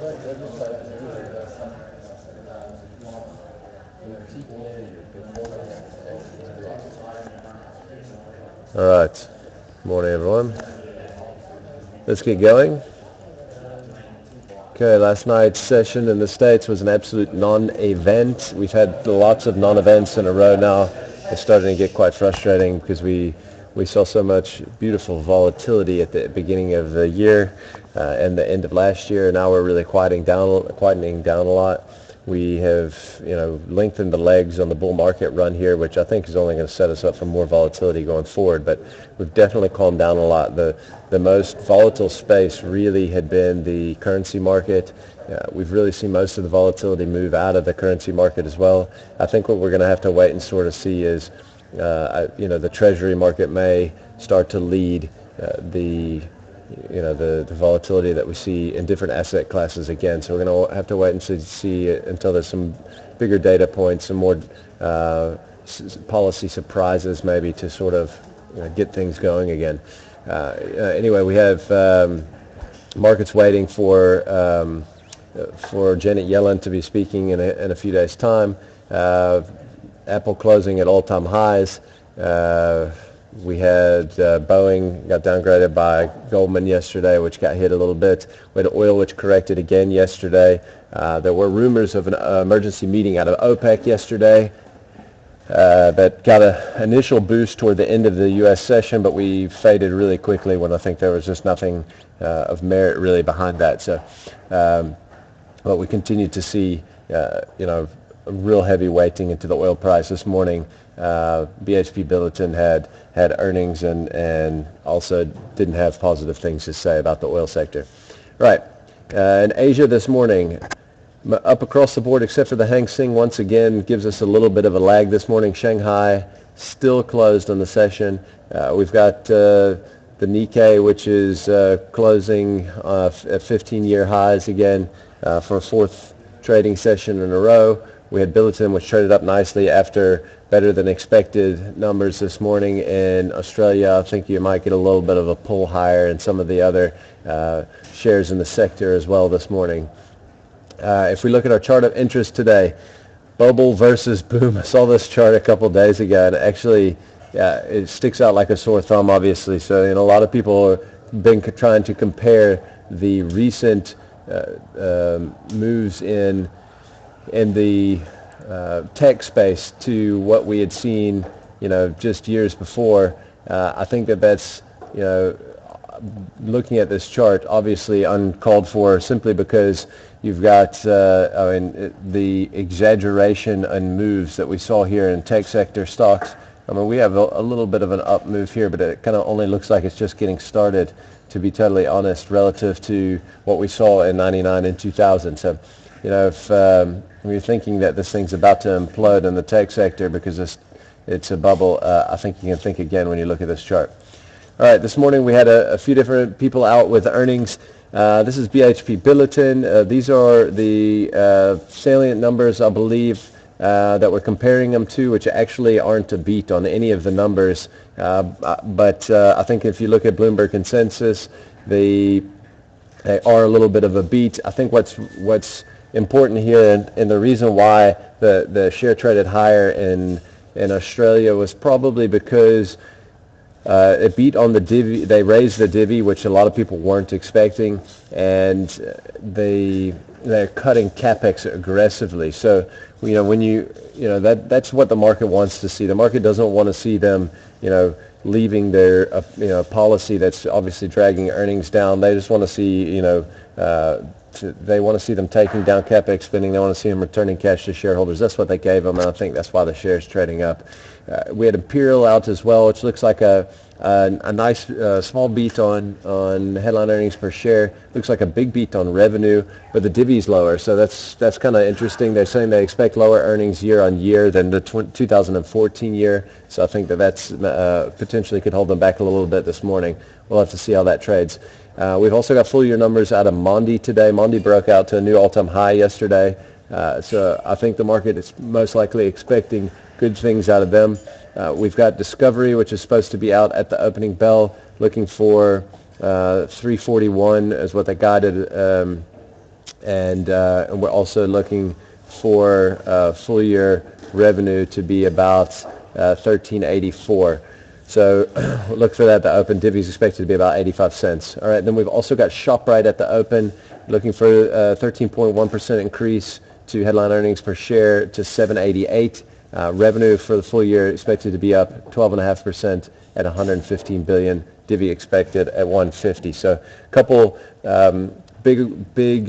All right. Morning, everyone. Let's get going. Okay, last night's session in the States was an absolute non-event. We've had lots of non-events in a row now. It's starting to get quite frustrating because we saw so much beautiful volatility at the beginning of the year and the end of last year. Now we're really quietening down a lot. We have, lengthened the legs on the bull market run here, which I think is only going to set us up for more volatility going forward. But we've definitely calmed down a lot. The most volatile space really had been the currency market. We've really seen most of the volatility move out of the currency market as well. I think what we're going to have to wait and sort of see is, the Treasury market may start to lead the volatility that we see in different asset classes again. So we're going to have to wait and see until there's some bigger data points, some more policy surprises maybe to sort of get things going again. Anyway, we have markets waiting for Janet Yellen to be speaking in a few days' time. Apple closing at all-time highs. We had Boeing got downgraded by Goldman yesterday, which got hit a little bit. We had oil, which corrected again yesterday. There were rumors of an emergency meeting out of OPEC yesterday that got an initial boost toward the end of the U.S. session, but we faded really quickly when I think there was just nothing of merit really behind that. So, but we continue to see, a real heavy weighting into the oil price this morning. BHP Billiton had earnings and also didn't have positive things to say about the oil sector. Right. In Asia this morning, up across the board except for the Hang Seng once again gives us a little bit of a lag this morning. Shanghai still closed on the session. We've got the Nikkei, which is closing at 15-year highs again for a fourth trading session in a row. We had Billiton, which traded up nicely after better than expected numbers this morning. In Australia, I think you might get a little bit of a pull higher in some of the other shares in the sector as well this morning. If we look at our chart of interest today, bubble versus boom. I saw this chart a couple days ago, and actually it sticks out like a sore thumb, obviously. So, a lot of people have been trying to compare the recent moves in the tech space to what we had seen, just years before. I think that's, looking at this chart, obviously uncalled for simply because you've got, the exaggeration and moves that we saw here in tech sector stocks. We have a little bit of an up move here, but it kind of only looks like it's just getting started, to be totally honest, relative to what we saw in 99 and 2000. So, if you're thinking that this thing's about to implode in the tech sector because it's a bubble, I think you can think again when you look at this chart. All right, this morning we had a few different people out with earnings. This is BHP Billiton. These are the salient numbers, I believe, that we're comparing them to, which actually aren't a beat on any of the numbers. But I think if you look at Bloomberg consensus, they are a little bit of a beat. I think what's important here, and the reason why the share traded higher in Australia was probably because it beat on the divvy. They raised the divvy, which a lot of people weren't expecting, and they're cutting capex aggressively. So, that's what the market wants to see. The market doesn't want to see them, leaving their policy that's obviously dragging earnings down. They just want to see, they want to see them taking down capex spending. They want to see them returning cash to shareholders. That's what they gave them, and I think that's why the share's trading up. We had Imperial out as well, which looks like a nice small beat on headline earnings per share. Looks like a big beat on revenue, but the divvy's lower, so that's kind of interesting. They're saying they expect lower earnings year on year than the 2014 year, so I think that's potentially could hold them back a little bit this morning. We'll have to see how that trades. We've also got full year numbers out of Mondi today. Mondi broke out to a new all-time high yesterday, so I think the market is most likely expecting good things out of them. We've got Discovery, which is supposed to be out at the opening bell, looking for 341 is what they guided and we're also looking for full year revenue to be about 1384. So look for that at the open. Divvy is expected to be about 85 cents. All right, then we've also got ShopRite at the open, looking for a 13.1% increase to headline earnings per share to 788. Revenue for the full year expected to be up 12.5% at 115 billion. Divvy expected at 150. So a couple big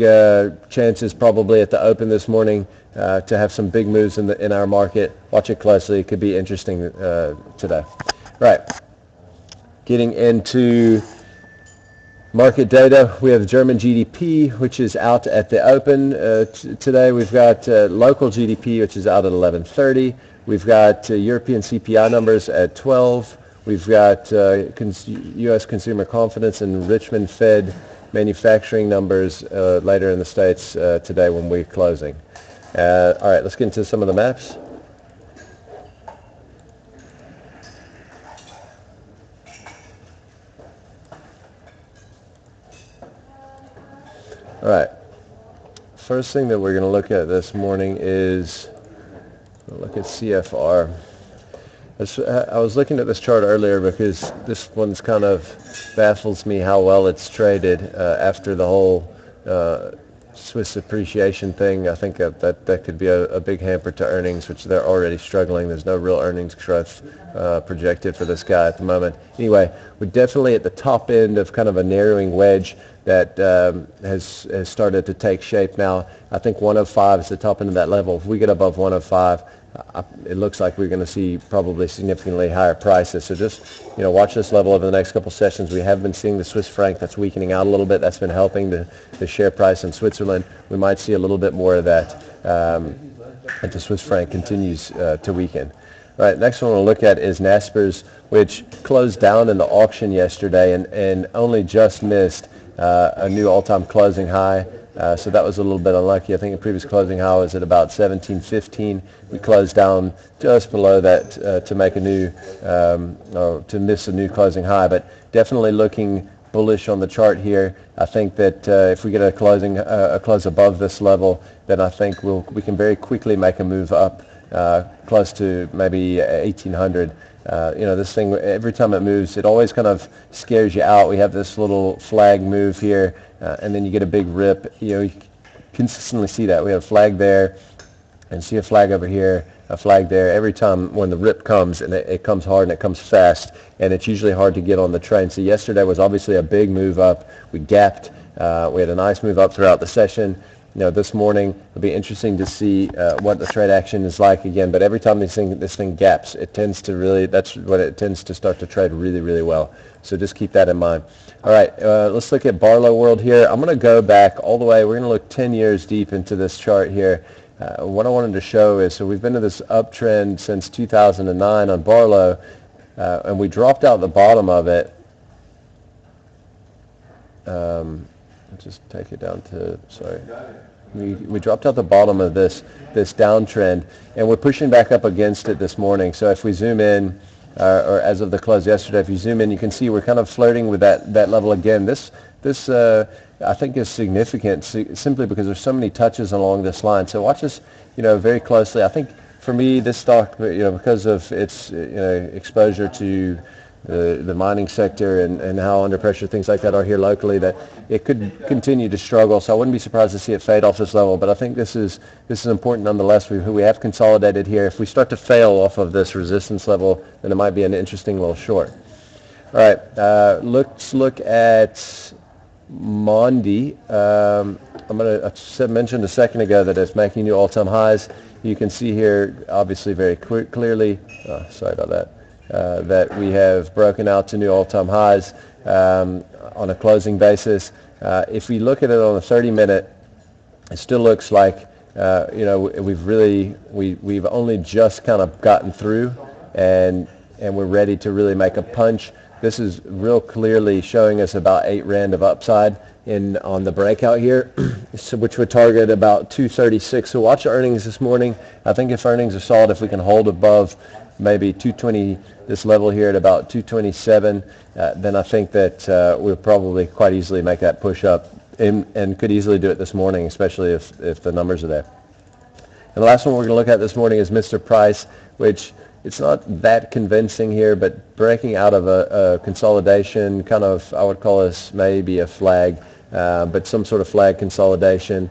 chances probably at the open this morning to have some big moves in our market. Watch it closely. It could be interesting today. Right. Getting into market data, we have German GDP, which is out at the open today. We've got local GDP, which is out at 11:30. We've got European CPI numbers at 12. We've got U.S. consumer confidence and Richmond Fed manufacturing numbers later in the States today when we're closing. All right, let's get into some of the maps. All right. First thing that we're going to look at this morning is look at CFR. I was looking at this chart earlier because this one's kind of baffles me how well it's traded after the whole Swiss appreciation thing. I think that could be a big hamper to earnings, which they're already struggling. There's no real earnings growth projected for this guy at the moment. Anyway, we're definitely at the top end of kind of a narrowing wedge that has started to take shape now. I think 105 is the top end of that level. If we get above 105, it looks like we're going to see probably significantly higher prices. So just watch this level over the next couple sessions. We have been seeing the Swiss franc that's weakening out a little bit. That's been helping the share price in Switzerland. We might see a little bit more of that as the Swiss franc continues to weaken. All right, next one we'll look at is Naspers, which closed down in the auction yesterday and only just missed a new all-time closing high. So that was a little bit unlucky. I think the previous closing high was at about 1715. We closed down just below that to make a new, or to miss a new closing high. But definitely looking bullish on the chart here. I think that if we get a close above this level, then I think we can very quickly make a move up close to maybe 1800. This thing, every time it moves, it always kind of scares you out. We have this little flag move here, and then you get a big rip. You consistently see that. We have a flag there, and see a flag over here, a flag there. Every time when the rip comes, and it comes hard and it comes fast, and it's usually hard to get on the train. So yesterday was obviously a big move up. We gapped. We had a nice move up throughout the session. This morning it'll be interesting to see what the trade action is like again. But every time this thing gaps, that's what it tends to start to trade really, really well. So just keep that in mind. All right, let's look at Barlow World here. I'm going to go back all the way. We're going to look 10 years deep into this chart here. What I wanted to show is, so we've been to this uptrend since 2009 on Barlow, and we dropped out the bottom of it. Just take it down to, sorry. We dropped out the bottom of this downtrend, and we're pushing back up against it this morning. So if we zoom in, or as of the close yesterday, if you zoom in, you can see we're kind of flirting with that level again. This I think is significant simply because there's so many touches along this line. So watch this, very closely. I think for me, this stock, because of its exposure to the mining sector and how under pressure things like that are here locally, that it could continue to struggle. So I wouldn't be surprised to see it fade off this level. But I think this is important nonetheless. We have consolidated here. If we start to fail off of this resistance level, then it might be an interesting little short. All right, let's look at Mondi. I mentioned a second ago that it's making new all-time highs. You can see here, obviously, very clearly. Sorry about that. That we have broken out to new all-time highs on a closing basis. If we look at it on a 30-minute, it still looks like we've only just kind of gotten through, and we're ready to really make a punch. This is real clearly showing us about 8 Rand of upside on the breakout here, which would target about 236. So watch earnings this morning. I think if earnings are solid, if we can hold above maybe 220, this level here at about 227, then I think that we'll probably quite easily make that push up and could easily do it this morning, especially if the numbers are there. And the last one we're going to look at this morning is Mr. Price, which it's not that convincing here, but breaking out of a consolidation, kind of, I would call this maybe a flag, but some sort of flag consolidation,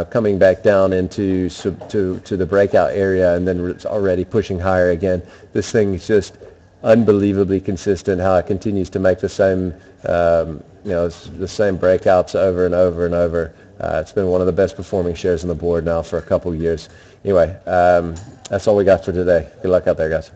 coming back down into to the breakout area, and then it's already pushing higher again. This thing is just unbelievably consistent, how it continues to make the same the same breakouts over and over and over. It's been one of the best performing shares on the board now for a couple of years. Anyway, that's all we got for today. Good luck out there, guys.